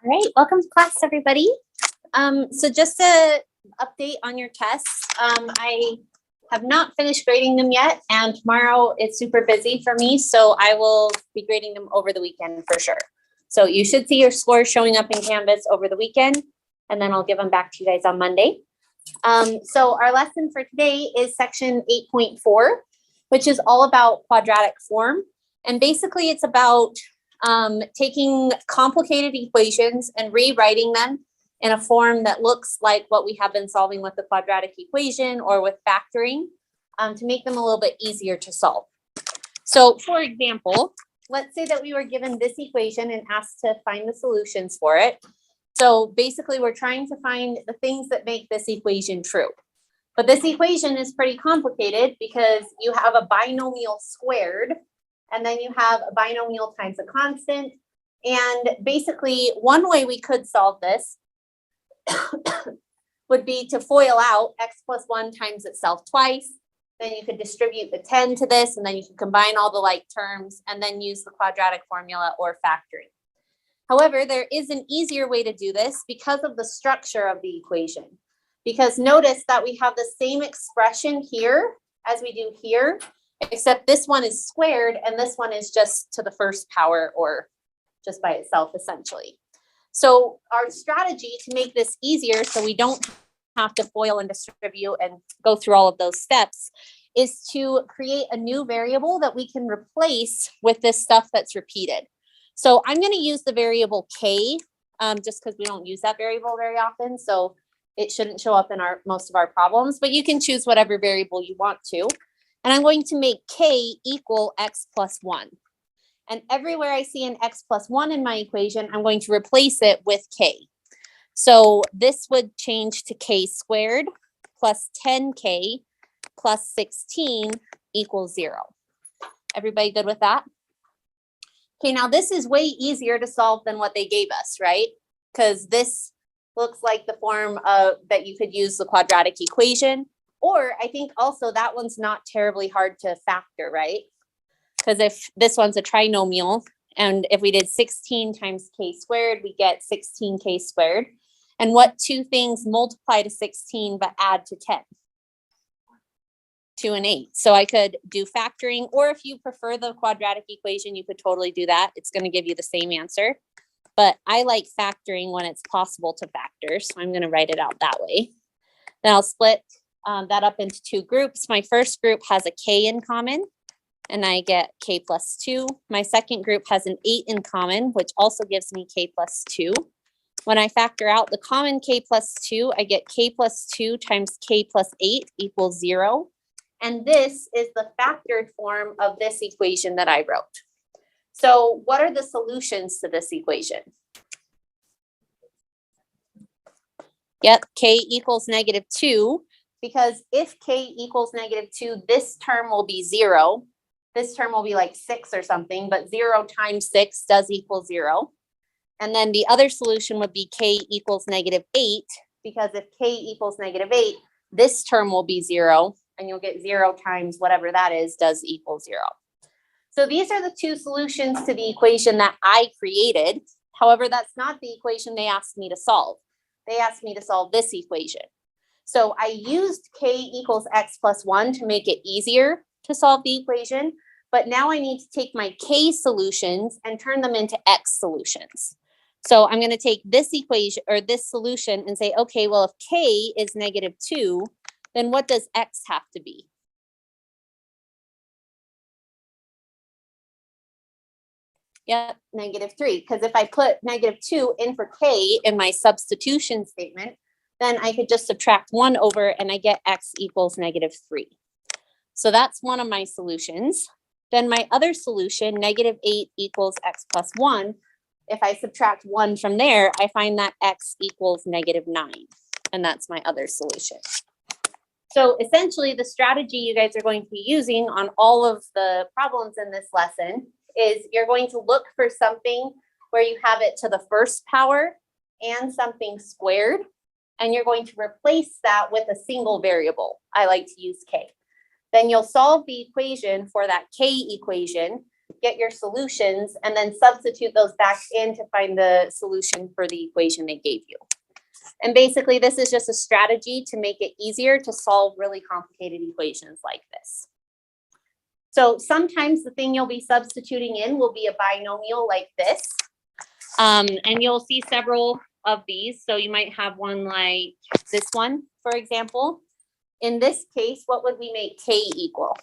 All right, welcome to class, everybody. So just a update on your tests. I have not finished grading them yet, and tomorrow it's super busy for me, so I will be grading them over the weekend for sure. So you should see your scores showing up in Canvas over the weekend, and then I'll give them back to you guys on Monday. So our lesson for today is section 8.4, which is all about quadratic form. And basically it's about taking complicated equations and rewriting them in a form that looks like what we have been solving with the quadratic equation or with factoring to make them a little bit easier to solve. So for example, let's say that we were given this equation and asked to find the solutions for it. So basically we're trying to find the things that make this equation true. But this equation is pretty complicated because you have a binomial squared, and then you have a binomial times a constant. And basically one way we could solve this would be to FOIL out x plus 1 times itself twice. Then you could distribute the 10 to this, and then you can combine all the like terms and then use the quadratic formula or factoring. However, there is an easier way to do this because of the structure of the equation. Because notice that we have the same expression here as we do here, except this one is squared and this one is just to the first power or just by itself essentially. So our strategy to make this easier so we don't have to FOIL and distribute and go through all of those steps is to create a new variable that we can replace with this stuff that's repeated. So I'm going to use the variable k just because we don't use that variable very often. So it shouldn't show up in most of our problems, but you can choose whatever variable you want to. And I'm going to make k equal x plus 1. And everywhere I see an x plus 1 in my equation, I'm going to replace it with k. So this would change to k squared plus 10k plus 16 equals 0. Everybody good with that? Okay, now this is way easier to solve than what they gave us, right? Because this looks like the form that you could use the quadratic equation. Or I think also that one's not terribly hard to factor, right? Because if this one's a trinomial, and if we did 16 times k squared, we get 16k squared. And what two things multiply to 16 but add to 10? 2 and 8. So I could do factoring, or if you prefer the quadratic equation, you could totally do that. It's going to give you the same answer. But I like factoring when it's possible to factor. So I'm going to write it out that way. Then I'll split that up into two groups. My first group has a k in common, and I get k plus 2. My second group has an 8 in common, which also gives me k plus 2. When I factor out the common k plus 2, I get k plus 2 times k plus 8 equals 0. And this is the factored form of this equation that I wrote. So what are the solutions to this equation? Yep, k equals -2, because if k equals -2, this term will be 0. This term will be like 6 or something, but 0 times 6 does equal 0. And then the other solution would be k equals -8, because if k equals -8, this term will be 0. And you'll get 0 times whatever that is does equal 0. So these are the two solutions to the equation that I created. However, that's not the equation they asked me to solve. They asked me to solve this equation. So I used k equals x plus 1 to make it easier to solve the equation. But now I need to take my k solutions and turn them into x solutions. So I'm going to take this equation or this solution and say, okay, well, if k is -2, then what does x have to be? Yep, -3. Because if I put -2 in for k in my substitution statement, then I could just subtract 1 over and I get x equals -3. So that's one of my solutions. Then my other solution, -8 equals x plus 1. If I subtract 1 from there, I find that x equals -9. And that's my other solution. So essentially, the strategy you guys are going to be using on all of the problems in this lesson is you're going to look for something where you have it to the first power and something squared, and you're going to replace that with a single variable. I like to use k. Then you'll solve the equation for that k equation get your solutions and then substitute those back in to find the solution for the equation they gave you. And basically, this is just a strategy to make it easier to solve really complicated equations like this. So sometimes the thing you'll be substituting in will be a binomial like this. And you'll see several of these. So you might have one like this one, for example. In this case, what would we make k equal?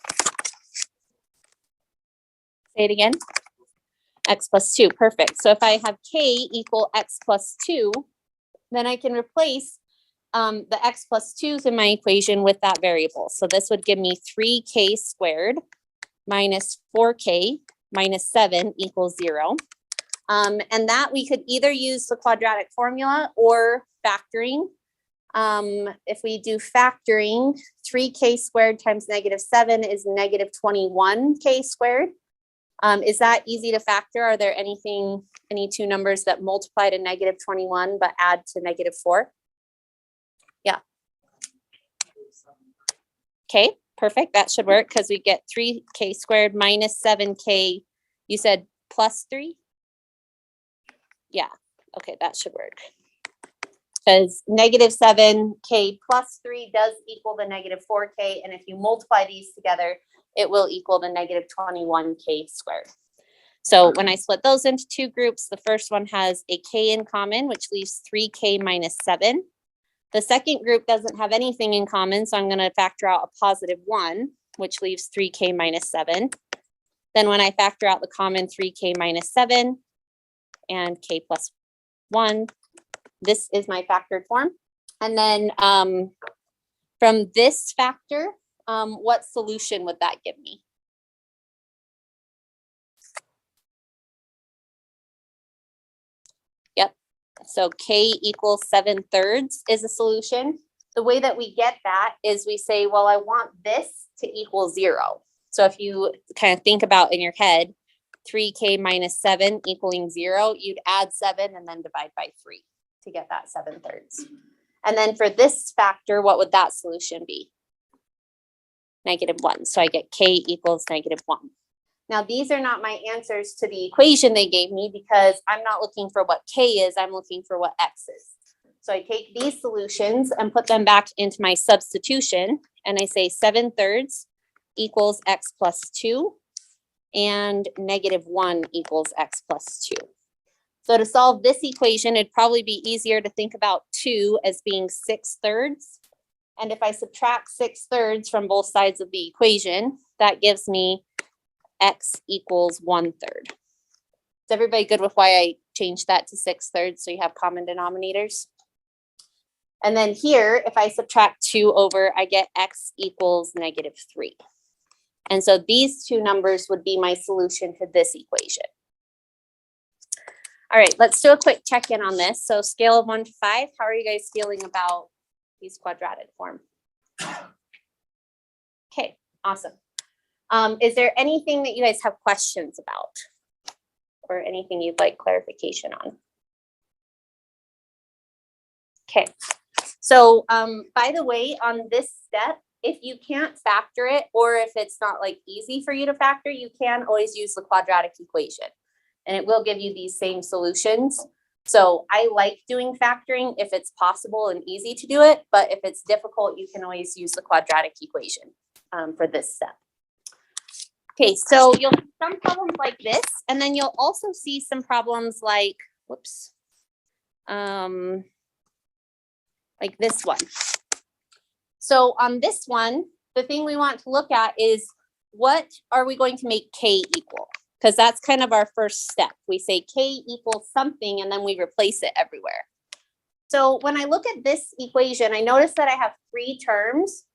Say it again. X plus 2, perfect. So if I have k equal x plus 2, then I can replace the x plus 2's in my equation with that variable. So this would give me 3k squared minus 4k minus 7 equals 0. And that we could either use the quadratic formula or factoring. If we do factoring, 3k squared times negative 7 is negative 21k squared. Is that easy to factor? Are there any two numbers that multiply to negative 21 but add to negative 4? Yeah. Okay, perfect. That should work because we get 3k squared minus 7k. You said plus 3? Yeah, okay, that should work. Because negative 7k plus 3 does equal the negative 4k. And if you multiply these together, it will equal the negative 21k squared. So when I split those into two groups, the first one has a k in common, which leaves 3k minus 7. The second group doesn't have anything in common, so I'm going to factor out a positive 1, which leaves 3k minus 7. Then when I factor out the common 3k minus 7 and k plus 1, this is my factored form. And then from this factor, what solution would that give me? Yep, so k equals 7/3 is a solution. The way that we get that is we say, well, I want this to equal 0. So if you kind of think about in your head, 3k minus 7 equaling 0, you'd add 7 and then divide by 3 to get that 7/3. And then for this factor, what would that solution be? Negative 1. So I get k equals negative 1. Now, these are not my answers to the equation they gave me because I'm not looking for what k is, I'm looking for what x is. So I take these solutions and put them back into my substitution, and I say 7/3 equals x plus 2, and negative 1 equals x plus 2. So to solve this equation, it'd probably be easier to think about 2 as being 6/3. And if I subtract 6/3 from both sides of the equation, that gives me x equals 1/3. Is everybody good with why I changed that to 6/3 so you have common denominators? And then here, if I subtract 2 over, I get x equals negative 3. And so these two numbers would be my solution to this equation. All right, let's do a quick check-in on this. So scale of 1 to 5, how are you guys feeling about these quadratic form? Okay, awesome. Is there anything that you guys have questions about or anything you'd like clarification on? Okay, so by the way, on this step, if you can't factor it or if it's not like easy for you to factor, you can always use the quadratic equation and it will give you these same solutions. So I like doing factoring if it's possible and easy to do it, but if it's difficult, you can always use the quadratic equation for this step. Okay, so you'll see some problems like this, and then you'll also see some problems like, whoops, like this one. So on this one, the thing we want to look at is what are we going to make k equal? Because that's kind of our first step. We say k equals something and then we replace it everywhere. So when I look at this equation, I notice that I have 3 terms,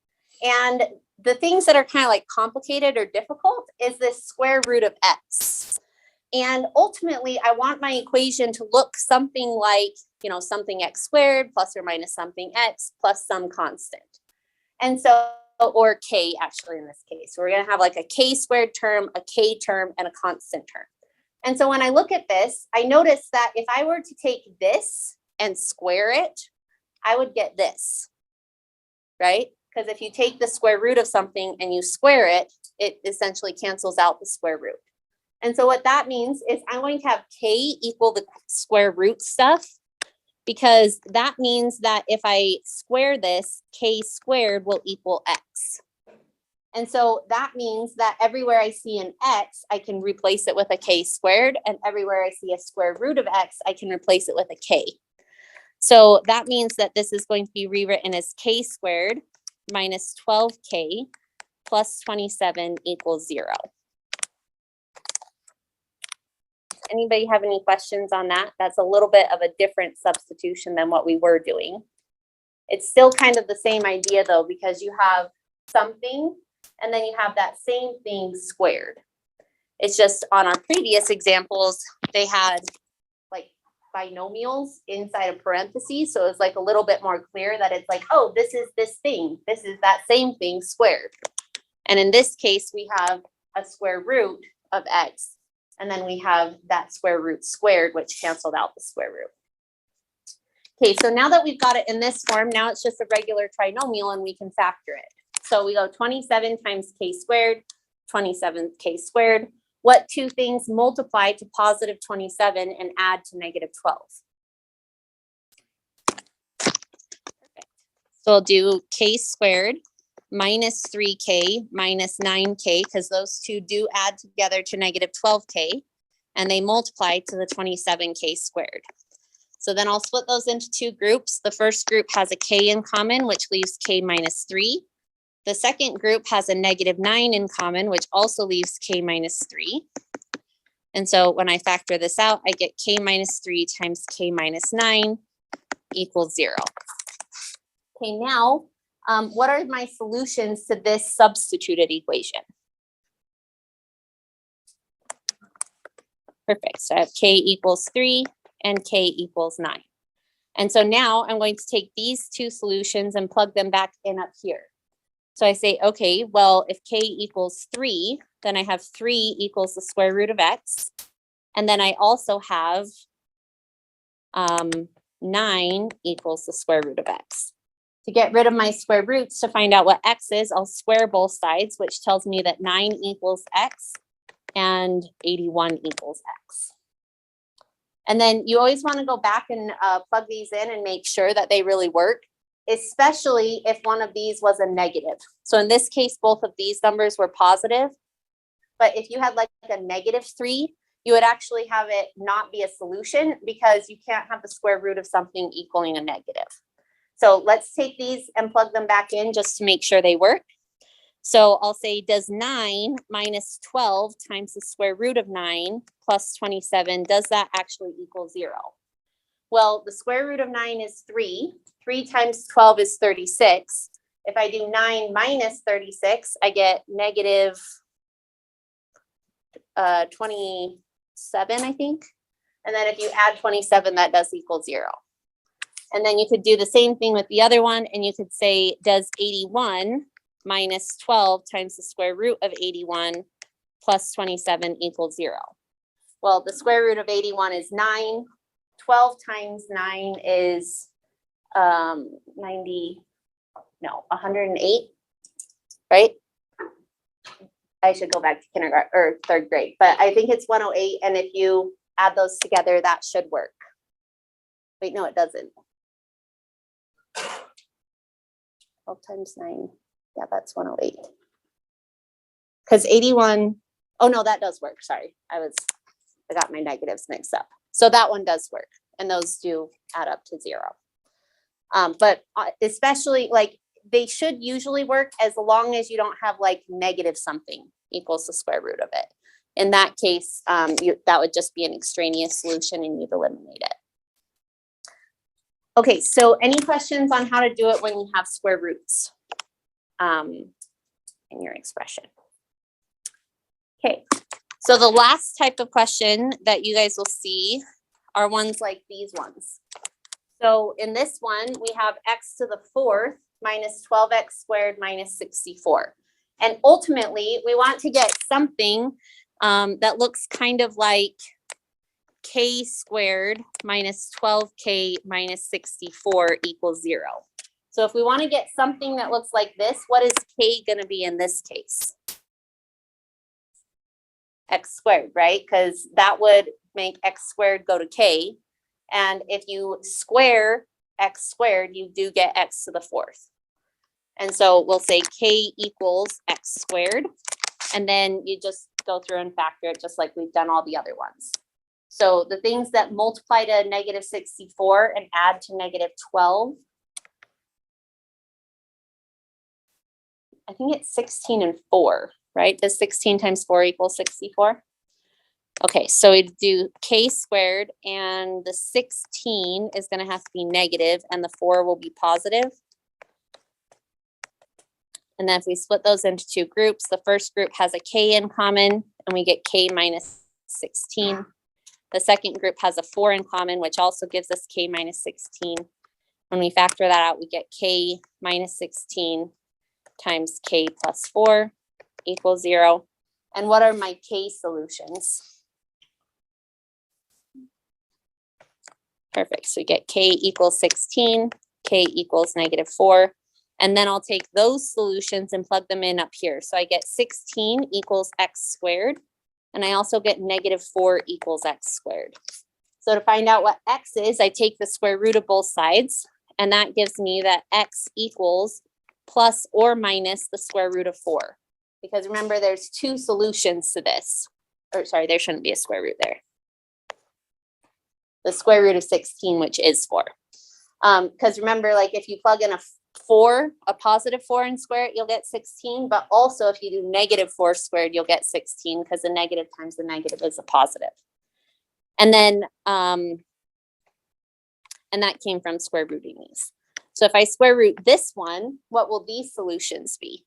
and the things that are kind of like complicated or difficult is this square root of x. And ultimately, I want my equation to look something like, something x squared plus or minus something x plus some constant. And so, or k actually in this case, we're going to have like a k squared term, a k term, and a constant term. And so when I look at this, I notice that if I were to take this and square it, I would get this, right? Because if you take the square root of something and you square it, it essentially cancels out the square root. And so what that means is I'm going to have k equal the square root stuff, because that means that if I square this, k squared will equal x. And so that means that everywhere I see an x, I can replace it with a k squared, and everywhere I see a square root of x, I can replace it with a k. So that means that this is going to be rewritten as k squared minus 12k plus 27 equals 0. Anybody have any questions on that? That's a little bit of a different substitution than what we were doing. It's still kind of the same idea though, because you have something and then you have that same thing squared. It's just on our previous examples, they had like binomials inside of parentheses. So it's like a little bit more clear that it's like, oh, this is this thing. This is that same thing squared. And in this case, we have a square root of x. And then we have that square root squared, which canceled out the square root. Okay, so now that we've got it in this form, now it's just a regular trinomial and we can factor it. So we go 27 times k squared, 27k squared. What two things multiply to positive 27 and add to negative 12? Perfect. So we'll do k squared minus 3k minus 9k, because those two do add together to negative 12k, and they multiply to the 27k squared. So then I'll split those into two groups. The first group has a k in common, which leaves k minus 3. The second group has a negative 9 in common, which also leaves k minus 3. And so when I factor this out, I get k minus 3 times k minus 9 equals 0. Okay, now, what are my solutions to this substituted equation? Perfect. So I have k equals 3 and k equals 9. And so now I'm going to take these two solutions and plug them back in up here. So I say, okay, well, if k equals 3, then I have 3 equals the square root of x. And then I also have 9 equals the square root of x. To get rid of my square roots, to find out what x is, I'll square both sides, which tells me that 9 equals x and 81 equals x. And then you always want to go back and plug these in and make sure that they really work, especially if one of these was a negative. So in this case, both of these numbers were positive. But if you had like a negative 3, you would actually have it not be a solution, because you can't have the square root of something equaling a negative. So let's take these and plug them back in just to make sure they work. So I'll say, does 9 minus 12 times the square root of 9 plus 27, does that actually equal 0? Well, the square root of 9 is 3. 3 times 12 is 36. If I do 9 minus 36, I get negative 27, I think. And then if you add 27, that does equal 0. And then you could do the same thing with the other one, and you could say, does 81 minus 12 times the square root of 81 plus 27 equals 0? Well, the square root of 81 is 9. 12 times 9 is 108, right? I should go back to kindergarten or third grade, but I think it's 108. And if you add those together, that should work. Wait, no, it doesn't. 12 times 9. Yeah, that's 108. Because 81, oh no, that does work. Sorry, I got my negatives mixed up. So that one does work, and those do add up to 0. But especially, like, they should usually work as long as you don't have like negative something equals the square root of it. In that case, that would just be an extraneous solution and you'd eliminate it. Okay, so any questions on how to do it when you have square roots in your expression? Okay, so the last type of question that you guys will see are ones like these ones. So in this one, we have x to the 4th minus 12x squared minus 64. And ultimately, we want to get something that looks kind of like k squared minus 12k minus 64 equals 0. So if we want to get something that looks like this, what is k going to be in this case? x squared, right? Because that would make x squared go to k. And if you square x squared, you do get x to the fourth. And so we'll say k equals x squared. And then you just go through and factor it just like we've done all the other ones. So the things that multiply to negative 64 and add to negative 12, I think it's 16 and 4, right? Does 16 times 4 equal 64? Okay, so we do k squared, and the 16 is going to have to be negative, and the 4 will be positive. And then if we split those into two groups, the first group has a k in common, and we get k minus 16. The second group has a 4 in common, which also gives us k minus 16. When we factor that out, we get k minus 16 times k plus 4 equals 0. And what are my k solutions? Perfect. So we get k equals 16, k equals negative 4. And then I'll take those solutions and plug them in up here. So I get 16 equals x squared. And I also get negative 4 equals x squared. So to find out what x is, I take the square root of both sides. And that gives me that x equals plus or minus the square root of 4. Because remember, there's two solutions to this. Or sorry, there shouldn't be a square root there. The square root of 16, which is 4. Because remember, like if you plug in a 4, a positive 4 and square it, you'll get 16. But also if you do negative 4 squared, you'll get 16 because the negative times the negative is a positive. And then, and that came from square rooting these. So if I square root this one, what will these solutions be?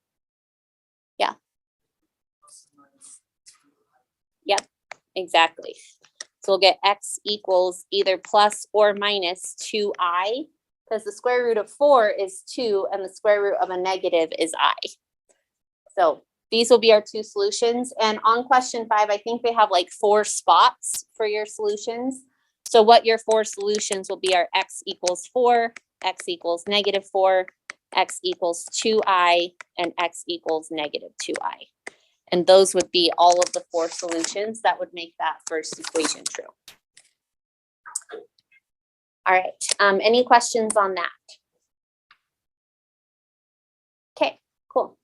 Yeah. Yep, exactly. So we'll get x equals either plus or minus 2i, because the square root of 4 is 2 and the square root of a negative is I. So these will be our two solutions. And on question 5, I think they have like 4 spots for your solutions. So what your 4 solutions will be are x equals 4, x equals negative 4, x equals 2i, and x equals negative 2i. And those would be all of the 4 solutions that would make that first equation true. All right, any questions on that? Okay, cool.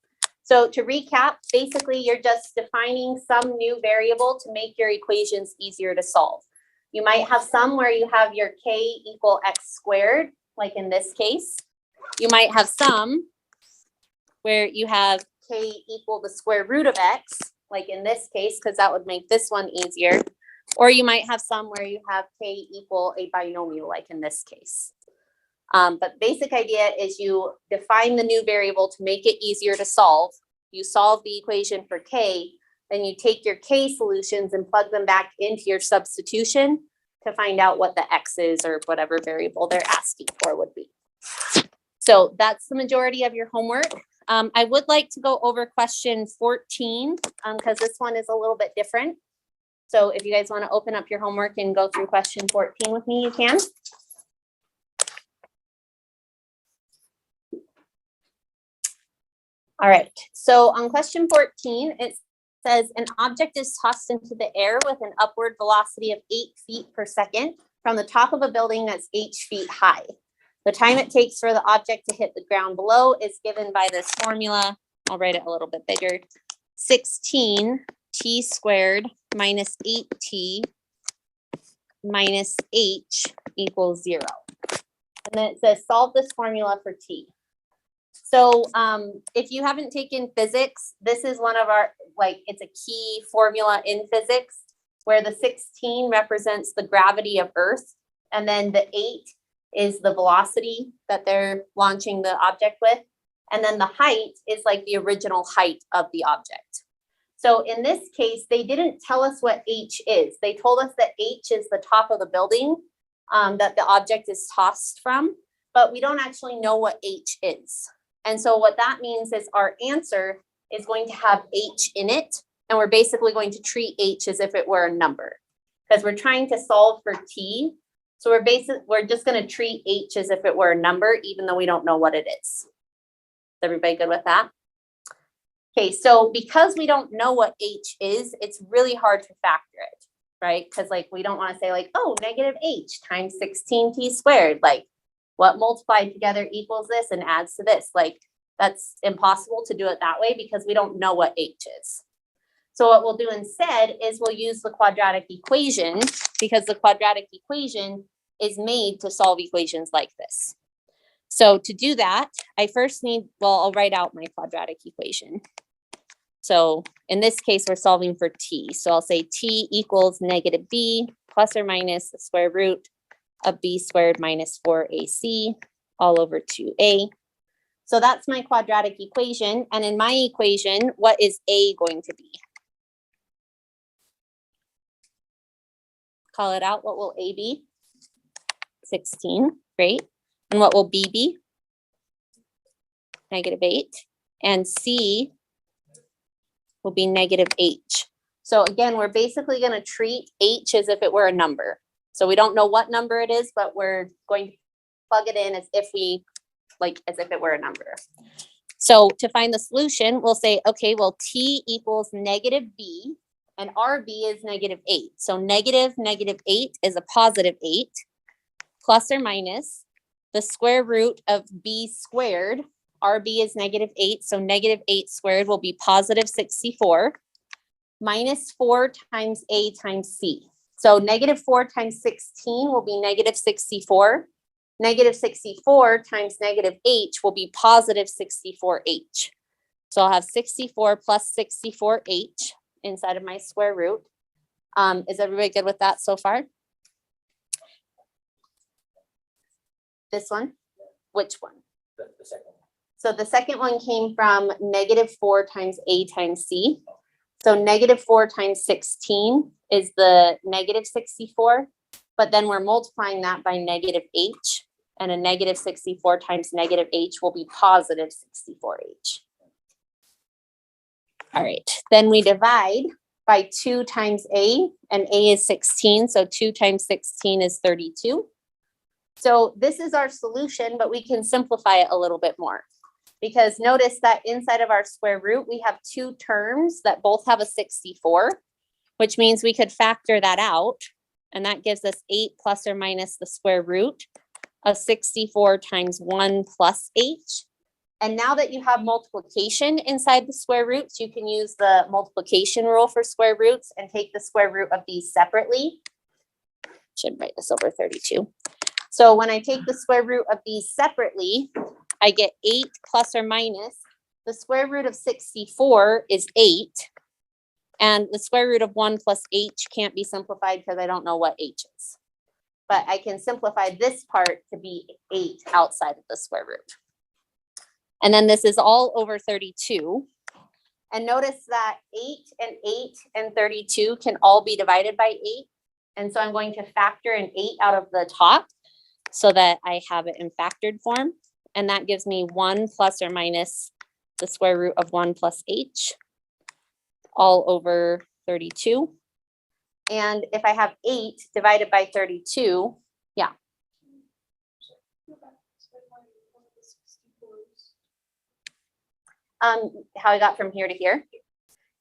So to recap, basically you're just defining some new variable to make your equations easier to solve. You might have some where you have your k equal x squared, like in this case. You might have some where you have k equal the square root of x, like in this case, because that would make this one easier. Or you might have some where you have k equal a binomial, like in this case. But basic idea is you define the new variable to make it easier to solve. You solve the equation for k, then you take your k solutions and plug them back into your substitution to find out what the x is or whatever variable they're asking for would be. So that's the majority of your homework. I would like to go over question 14 because this one is a little bit different. So if you guys want to open up your homework and go through question 14 with me, you can. All right, so on question 14, it says an object is tossed into the air with an upward velocity of 8 feet per second from the top of a building that's 8 feet high. The time it takes for the object to hit the ground below is given by this formula. I'll write it a little bit bigger. 16 t squared minus 8t minus h equals 0. And then it says solve this formula for t. So if you haven't taken physics, this is one of our, it's a key formula in physics where the 16 represents the gravity of Earth. And then the 8 is the velocity that they're launching the object with. And then the height is like the original height of the object. So in this case, they didn't tell us what h is. They told us that h is the top of the building that the object is tossed from, but we don't actually know what h is. And so what that means is our answer is going to have h in it, and we're basically going to treat h as if it were a number because we're trying to solve for t. So we're just going to treat h as if it were a number, even though we don't know what it is. Is everybody good with that? Okay, so because we don't know what h is, it's really hard to factor it, right? Because like we don't want to say like, oh, negative h times 16t squared, like what multiplied together equals this and adds to this. Like that's impossible to do it that way because we don't know what h is. So what we'll do instead is we'll use the quadratic equation because the quadratic equation is made to solve equations like this. So to do that, I first need, well, I'll write out my quadratic equation. So in this case, we're solving for t. So I'll say t equals negative b plus or minus the square root of b squared minus 4ac all over 2a. So that's my quadratic equation. And in my equation, what is a going to be? Call it out. What will a be? 16. Great. And what will b be? Negative 8. And c will be negative h. So again, we're basically going to treat h as if it were a number. So we don't know what number it is, but we're going to plug it in as if it were a number. So to find the solution, we'll say, okay, well, t equals negative b and rb is negative 8. So negative 8 is a positive 8 plus or minus the square root of b squared. RB is negative 8, so negative 8 squared will be positive 64 minus 4 times a times c. So negative 4 times 16 will be negative 64. Negative 64 times negative h will be positive 64h. So I'll have 64 plus 64h inside of my square root. Is everybody good with that so far? This one? Which one? The second one. So the second one came from negative 4 times a times c. So negative 4 times 16 is the negative 64, but then we're multiplying that by negative h, and a negative 64 times negative h will be positive 64h. All right, then we divide by 2 times a, and a is 16, so 2 times 16 is 32. So this is our solution, but we can simplify it a little bit more. Because notice that inside of our square root, we have two terms that both have a 64, which means we could factor that out. And that gives us 8 plus or minus the square root of 64 times 1 plus h. And now that you have multiplication inside the square roots, you can use the multiplication rule for square roots and take the square root of these separately. Should write this over 32. So when I take the square root of these separately, I get 8 plus or minus the square root of 64 is 8. And the square root of 1 plus h can't be simplified because I don't know what h is. But I can simplify this part to be 8 outside of the square root. And then this is all over 32. And notice that 8 and 32 can all be divided by 8. And so I'm going to factor an 8 out of the top so that I have it in factored form. And that gives me 1 plus or minus the square root of 1 plus h all over 32. And if I have 8 divided by 32, yeah. How I got from here to here?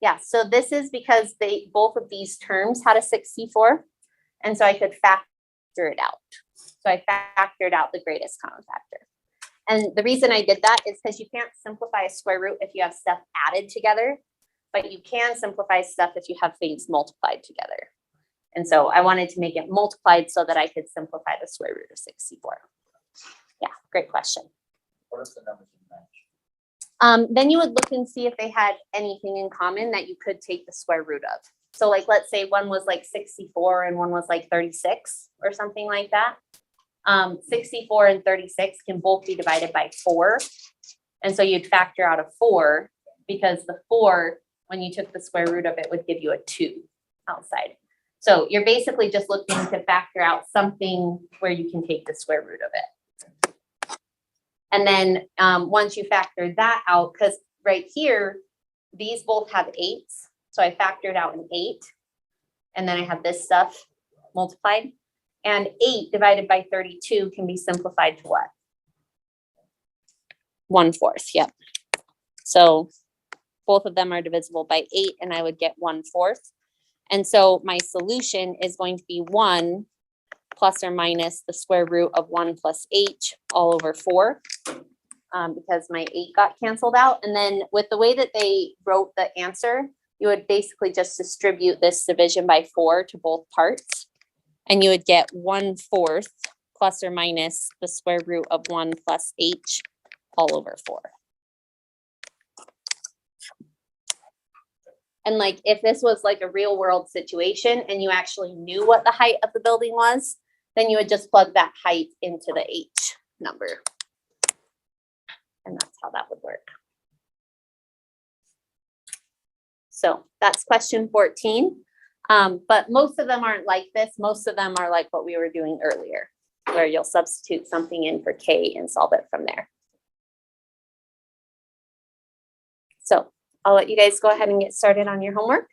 Yeah, so this is because both of these terms had a 64. And so I could factor it out. So I factored out the greatest common factor. And the reason I did that is because you can't simplify a square root if you have stuff added together, but you can simplify stuff if you have things multiplied together. And so I wanted to make it multiplied so that I could simplify the square root of 64. Yeah, great question. What if the numbers didn't match? Then you would look and see if they had anything in common that you could take the square root of. So like, let's say one was like 64 and one was like 36 or something like that. 64 and 36 can both be divided by 4. And so you'd factor out a 4 because the 4, when you took the square root of it, would give you a 2 outside. So you're basically just looking to factor out something where you can take the square root of it. And then once you factor that out, because right here, these both have 8s. So I factored out an 8. And then I have this stuff multiplied. And 8 divided by 32 can be simplified to what? 1/4, yep. So both of them are divisible by 8, and I would get 1/4. And so my solution is going to be 1 plus or minus the square root of 1 plus h all over 4. Because my 8 got canceled out. And then with the way that they wrote the answer, you would basically just distribute this division by 4 to both parts. And you would get 1/4 plus or minus the square root of 1 plus h all over 4. And like, if this was like a real world situation and you actually knew what the height of the building was, then you would just plug that height into the h number. And that's how that would work. So that's question 14. But most of them aren't like this. Most of them are like what we were doing earlier, where you'll substitute something in for k and solve it from there. So I'll let you guys go ahead and get started on your homework.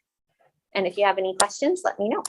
And if you have any questions, let me know.